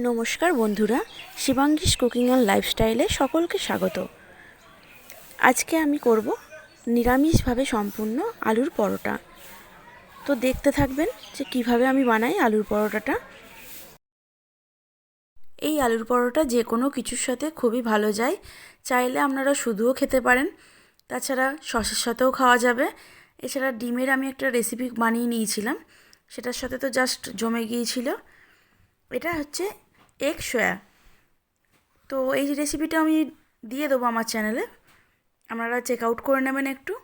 নমস্কার বন্ধুরা, শিবাঙ্গিস cooking and লাইফস্টাইলে সকলকে স্বাগত। আজকে আমি করব নিরামিষভাবে সম্পূর্ণ আলুর পরোটা। তো দেখতে থাকবেন যে কিভাবে আমি বানাই আলুর পরোটাটা। এই আলুর পরোটা যে কোনো কিছুর সাথে খুবই ভালো যায়। চাইলে আপনারা শুধুও খেতে পারেন, তাছাড়া সসের সাথেও খাওয়া যাবে। এছাড়া ডিমের আমি একটা রেসিপি বানিয়ে নিয়েছিলাম, সেটার সাথে তো জাস্ট জমে গিয়েছিল। এটা হচ্ছে এগ সোয়া। তো এই রেসিপিটা আমি দিয়ে দেবো আমার চ্যানেলে, আপনারা চেক আউট করে নেবেন একটু।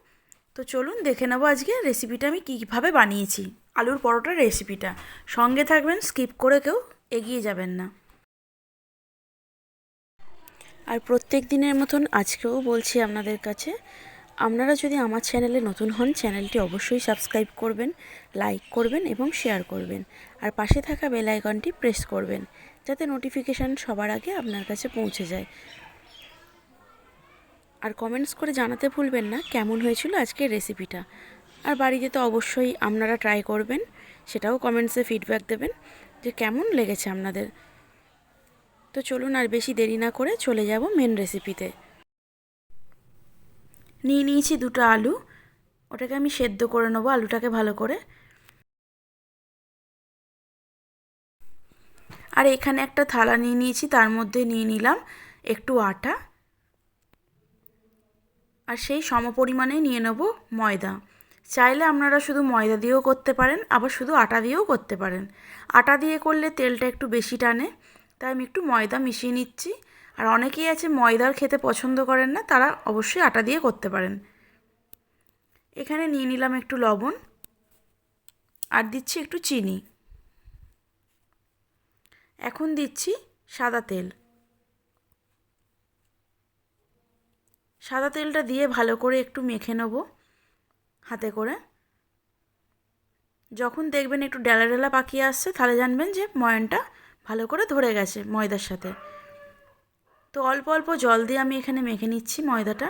তো চলুন দেখে নেবো আজকে রেসিপিটা আমি কীভাবে বানিয়েছি, আলুর পরোটার রেসিপিটা। সঙ্গে থাকবেন, স্কিপ করে কেউ এগিয়ে যাবেন না। আর প্রত্যেক দিনের মতন আজকেও বলছি আপনাদের কাছে, আপনারা যদি আমার চ্যানেলে নতুন হন, চ্যানেলটি অবশ্যই সাবস্ক্রাইব করবেন, লাইক করবেন এবং শেয়ার করবেন। আর পাশে থাকা বেল আইকনটি প্রেস করবেন, যাতে নোটিফিকেশান সবার আগে আপনার কাছে পৌঁছে যায়। আর কমেন্টস করে জানাতে ভুলবেন না কেমন হয়েছিল আজকের রেসিপিটা। আর বাড়িতে তো অবশ্যই আপনারা ট্রাই করবেন, সেটাও কমেন্টসে ফিডব্যাক দেবেন যে কেমন লেগেছে আপনাদের। তো চলুন আর বেশি দেরি না করে চলে যাব মেন রেসিপিতে। নিয়েছি দুটো আলু, ওটাকে আমি সেদ্ধ করে নেবো আলুটাকে ভালো করে। আর এখানে একটা থালা নিয়েছি, তার মধ্যে নিয়ে নিলাম একটু আটা, আর সেই সমপরিমাণে নিয়ে নেব ময়দা। চাইলে আপনারা শুধু ময়দা দিয়েও করতে পারেন, আবার শুধু আটা দিয়েও করতে পারেন। আটা দিয়ে করলে তেলটা একটু বেশি টানে, তাই আমি একটু ময়দা মিশিয়ে নিচ্ছি। আর অনেকেই আছে ময়দার খেতে পছন্দ করেন না, তারা অবশ্যই আটা দিয়ে করতে পারেন। এখানে নিয়ে নিলাম একটু লবণ, আর দিচ্ছি একটু চিনি। এখন দিচ্ছি সাদা তেল। সাদা তেলটা দিয়ে ভালো করে একটু মেখে নেব হাতে করে। যখন দেখবেন একটু ডেলা ডেলা পাকিয়ে আসছে, তাহলে জানবেন যে ময়ানটা ভালো করে ধরে গেছে ময়দার সাথে। তো অল্প অল্প জল দিয়ে আমি এখানে মেখে নিচ্ছি ময়দাটা।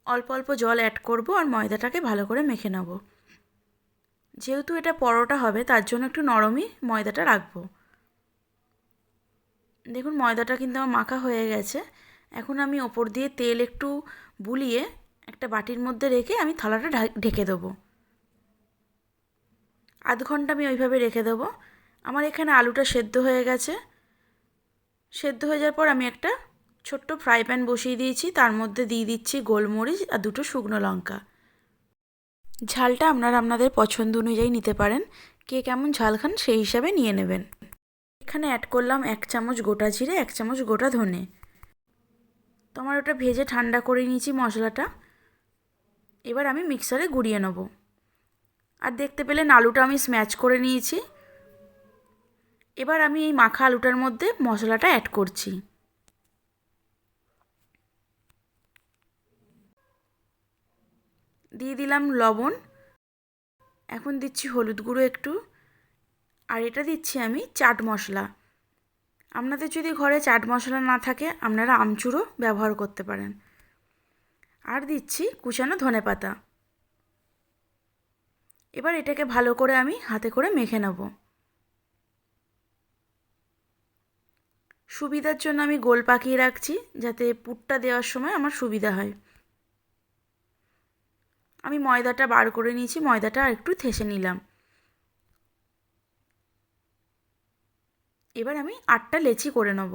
অল্প অল্প জল অ্যাড করব আর ময়দাটাকে ভালো করে মেখে নেব। যেহেতু এটা পরোটা হবে, তার জন্য একটু নরমই ময়দাটা রাখবো। দেখুন ময়দাটা কিন্তু আমার মাখা হয়ে গেছে। এখন আমি ওপর দিয়ে তেল একটু বুলিয়ে একটা বাটির মধ্যে রেখে আমি থালাটা ঢেকে দেবো। আধ ঘন্টা আমি ওইভাবে রেখে দেবো। আমার এখানে আলুটা সেদ্ধ হয়ে গেছে। সেদ্ধ হয়ে যাওয়ার পর আমি একটা ছোট্ট ফ্রাই প্যান বসিয়ে দিয়েছি, তার মধ্যে দিয়ে দিচ্ছি গোলমরিচ আর দুটো শুকনো লঙ্কা। ঝালটা আপনারা আপনাদের পছন্দ অনুযায়ী নিতে পারেন, কে কেমন ঝাল খান সেই হিসাবে নিয়ে নেবেন। এখানে অ্যাড করলাম 1 চামচ গোটা জিরে, 1 চামচ গোটা ধনে। তো আমার ওটা ভেজে ঠান্ডা করে নিয়েছি মশলাটা। এবার আমি মিক্সারে গুঁড়িয়ে নেব। আর দেখতে পেলেন আলুটা আমি স্ম্যাশ করে নিয়েছি। এবার আমি এই মাখা আলুটার মধ্যে মশলাটা অ্যাড করছি। দিয়ে দিলাম লবণ, এখন দিচ্ছি হলুদ গুঁড়ো একটু, আর এটা দিচ্ছি আমি চাট মশলা। আপনাদের যদি ঘরে চাট মশলা না থাকে, আপনারা আমচুরও ব্যবহার করতে পারেন। আর দিচ্ছি কুচানো ধনেপাতা। এবার এটাকে ভালো করে আমি হাতে করে মেখে নেব। সুবিধার জন্য আমি গোল পাকিয়ে রাখছি, যাতে পুরটা দেওয়ার সময় আমার সুবিধা হয়। আমি ময়দাটা বার করে নিয়েছি, ময়দাটা আর একটু থেসে নিলাম। এবার আমি 8টা লেচি করে নেব।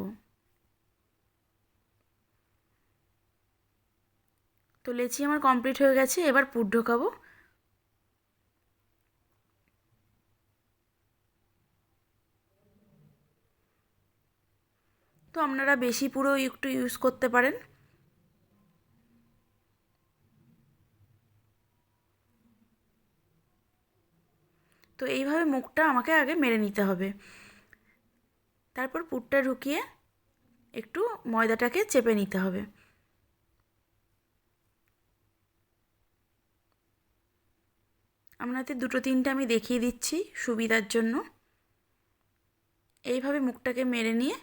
তো লেচি আমার কমপ্লিট হয়ে গেছে, এবার পুর ঢোকাবো। তো আপনারা বেশি পুরো একটু ইউজ করতে পারেন। তো এইভাবে মুখটা আমাকে আগে মেরে নিতে হবে, তারপর পুরটা ঢুকিয়ে একটু ময়দাটাকে চেপে নিতে হবে। আপনাদের দুটো তিনটে আমি দেখিয়ে দিচ্ছি সুবিধার জন্য। এইভাবে মুখটাকে মেরে নিয়ে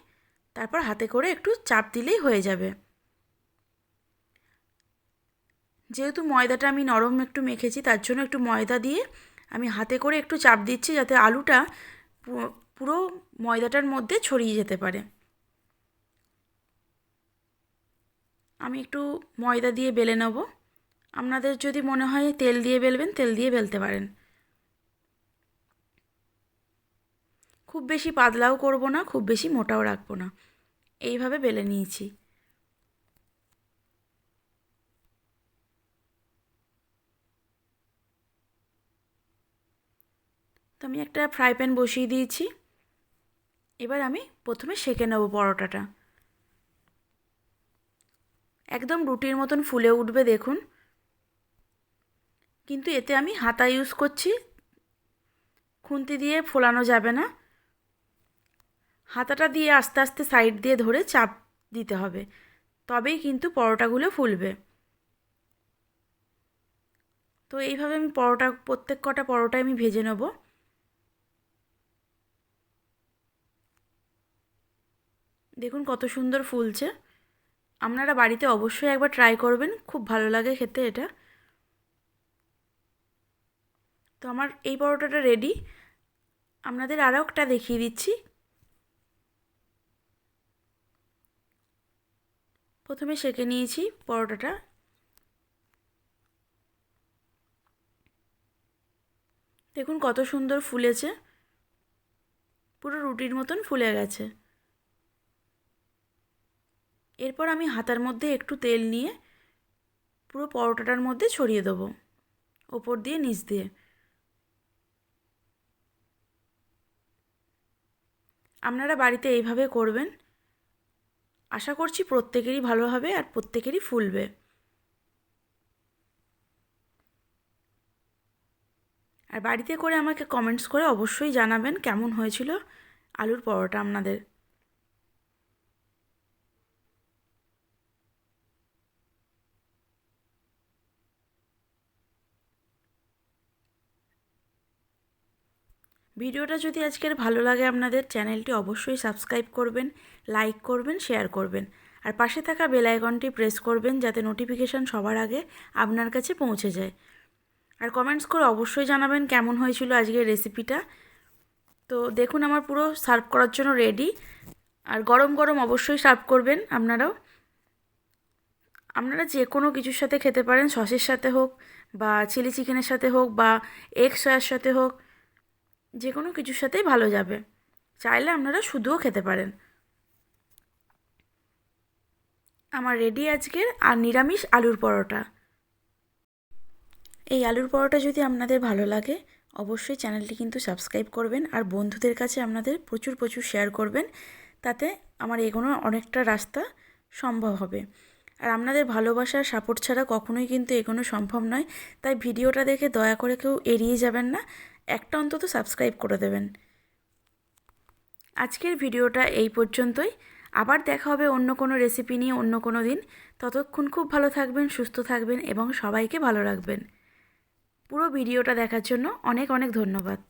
তারপর হাতে করে একটু চাপ দিলেই হয়ে যাবে। যেহেতু ময়দাটা আমি নরম একটু মেখেছি, তার জন্য একটু ময়দা দিয়ে আমি হাতে করে একটু চাপ দিচ্ছি, যাতে আলুটা পুরো ময়দাটার মধ্যে ছড়িয়ে যেতে পারে। আমি একটু ময়দা দিয়ে বেলে নেব। আপনাদের যদি মনে হয় তেল দিয়ে বেলবেন, তেল দিয়ে বেলতে পারেন। খুব বেশি পাতলাও করব না, খুব বেশি মোটাও রাখবো না, এইভাবে বেলে নিয়েছি। তো আমি একটা ফ্রাই প্যান বসিয়ে দিয়েছি। এবার আমি প্রথমে সেঁকে নেব পরোটাটা। একদম রুটির মতন ফুলে উঠবে দেখুন। কিন্তু এতে আমি হাতা ইউজ করছি, খুন্তি দিয়ে ফোলানো যাবে না। হাতাটা দিয়ে আস্তে আস্তে সাইড দিয়ে ধরে চাপ দিতে হবে, তবেই কিন্তু পরোটাগুলো ফুলবে। তো এইভাবে আমি প্রত্যেক কটা পরোটা আমি ভেজে নেব। দেখুন কত সুন্দর ফুলছে। আপনারা বাড়িতে অবশ্যই একবার ট্রাই করবেন, খুব ভালো লাগে খেতে এটা। তো আমার এই পরোটাটা রেডি। আপনাদের আরও একটা দেখিয়ে দিচ্ছি। প্রথমে সেঁকে নিয়েছি পরোটাটা। দেখুন কত সুন্দর ফুলেছে, পুরো রুটির মতন ফুলে গেছে। এরপর আমি হাতার মধ্যে একটু তেল নিয়ে পুরো পরোটাটার মধ্যে ছড়িয়ে দেবো, ওপর দিয়ে নিচ দিয়ে। আপনারা বাড়িতে এইভাবে করবেন, আশা করছি প্রত্যেকেরই ভালো হবে আর প্রত্যেকেরই ফুলবে। আর বাড়িতে করে আমাকে কমেন্টস করে অবশ্যই জানাবেন কেমন হয়েছিল আলুর পরোটা আপনাদের। ভিডিওটা যদি আজকের ভালো লাগে আপনাদের, চ্যানেলটি অবশ্যই সাবস্ক্রাইব করবেন, লাইক করবেন, শেয়ার করবেন। আর পাশে থাকা বেল আইকনটি প্রেস করবেন, যাতে নোটিফিকেশান সবার আগে আপনার কাছে পৌঁছে যায়। আর কমেন্টস করে অবশ্যই জানাবেন কেমন হয়েছিল আজকের রেসিপিটা। তো দেখুন আমার পুরো সার্ভ করার জন্য রেডি। আর গরম গরম অবশ্যই সার্ভ করবেন আপনারাও। আপনারা যে কোনো কিছুর সাথে খেতে পারেন, সসের সাথে হোক বা চিলি চিকেনের সাথে হোক বা এগ সয়ার সাথে হোক, যে কোনো কিছুর সাথেই ভালো যাবে। চাইলে আপনারা শুধুও খেতে পারেন। আমার রেডি আজকের আর নিরামিষ আলুর পরোটা। এই আলুর পরোটা যদি আপনাদের ভালো লাগে, অবশ্যই চ্যানেলটি কিন্তু সাবস্ক্রাইব করবেন আর বন্ধুদের কাছে আপনাদের প্রচুর প্রচুর শেয়ার করবেন, তাতে আমার এগোনোর অনেকটা রাস্তা সম্ভব হবে। আর আপনাদের ভালোবাসার সাপোর্ট ছাড়া কখনোই কিন্তু এগোনো সম্ভব নয়। তাই ভিডিওটা দেখে দয়া করে কেউ এড়িয়ে যাবেন না, একটা অন্তত সাবস্ক্রাইব করে দেবেন। আজকের ভিডিওটা এই পর্যন্তই। আবার দেখা হবে অন্য কোনো রেসিপি নিয়ে অন্য কোনো দিন। ততক্ষণ খুব ভালো থাকবেন, সুস্থ থাকবেন এবং সবাইকে ভালো রাখবেন। পুরো ভিডিওটা দেখার জন্য অনেক অনেক ধন্যবাদ।